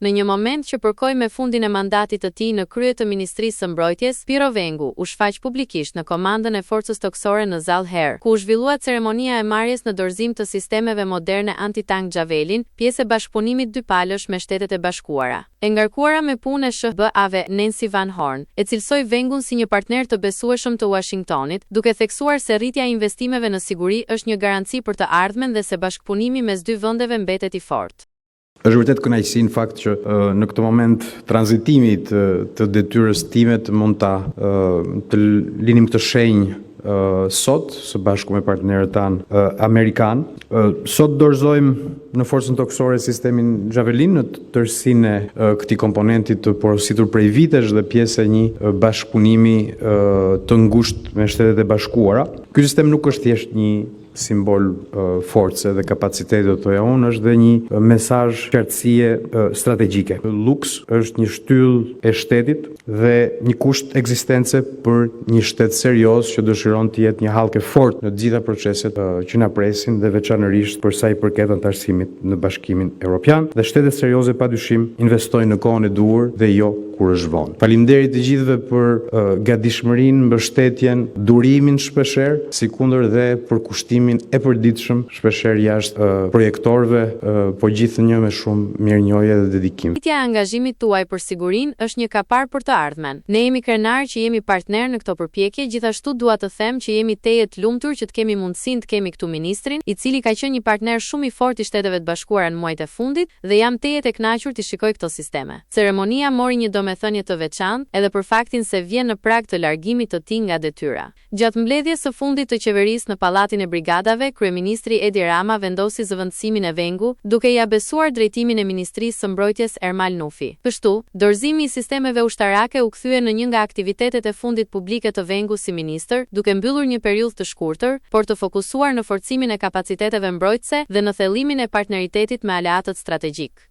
Në një moment që përkoi me fundin e mandatit të tij në krye të Ministrisë së Mbrojtjes, Piro Vengu u shfaq publikisht në komandën e forcës toksore në Zall Her, ku u zhvillua ceremonia e marrjes në dorëzim të sistemeve moderne antitank Javelin, pjesë e bashkëpunimit dypalësh me Shtetet e Bashkuara. E ngarkuara me punë e SBA-ve Nancy Van Horn, e cilësoi Vengun si një partner të besueshëm të Washingtonit, duke theksuar se rritja e investimeve në siguri është një garanci për të ardhmen dhe se bashkëpunimi mes dy vendeve mbetet i fortë. Është vërtet kënaqësi në fakt që në këtë moment tranzitimi të detyrës time të mund të linim këtë shenjë sot së bashku me partnerët tanë amerikan. Sot dorëzojmë në forcën toksore sistemin Javelin në tërësinë e këtij komponenti të porositur prej vitesh dhe pjesë e një bashkëpunimi të ngushtë me Shtetet e Bashkuara. Ky sistem nuk është thjesht një simbol force dhe kapaciteti do thoya unë, është dhe një mesazh qartësie strategjike. Lux është një shtyllë e shtetit dhe një kusht ekzistence për një shtet serioz që dëshiron të jetë një hallkë fort në të gjitha proceset që na presin dhe veçanërisht për sa i përket anëtarësimit në Bashkimin Evropian. Dhe shtetet serioze padyshim investojnë në kohën e duhur dhe jo kur është vonë. Faleminderit të gjithëve për gatishmërinë, mbështetjen, durimin shpeshherë, sikundër dhe për kushtimin e përditshëm shpeshherë jashtë projektorëve, po gjithnjë me shumë mirënjohje dhe dedikim. Rritja e angazhimit tuaj për sigurinë është një kapar për të ardhmen. Ne jemi krenar që jemi partner në këto përpjekje, gjithashtu dua të them që jemi teje të lumtur që të kemi mundësinë të kemi këtu ministrin, i cili ka qenë një partner shumë i fortë i Shteteve të Bashkuara në muajt e fundit dhe jam teje të kënaqur të shikoj këto sisteme. Ceremonia mori një domethënie të veçantë edhe për faktin se vjen në prag të largimit të tij nga detyra. Gjatë mbledhjes së fundit të qeverisë në Pallatin e Brigadave, kryeministri Edi Rama vendosi zëvendësimin e Vengu, duke ia besuar drejtimin e Ministrisë së Mbrojtjes Ermal Nufi. Kështu, dorëzimi i sistemeve ushtarake u kthye në një nga aktivitetet e fundit publike të Vengu si ministër, duke mbyllur një periudhë të shkurtër, por të fokusuar në forcimin e kapaciteteve mbrojtëse dhe në thellimin e partneritetit me aleatët strategjik.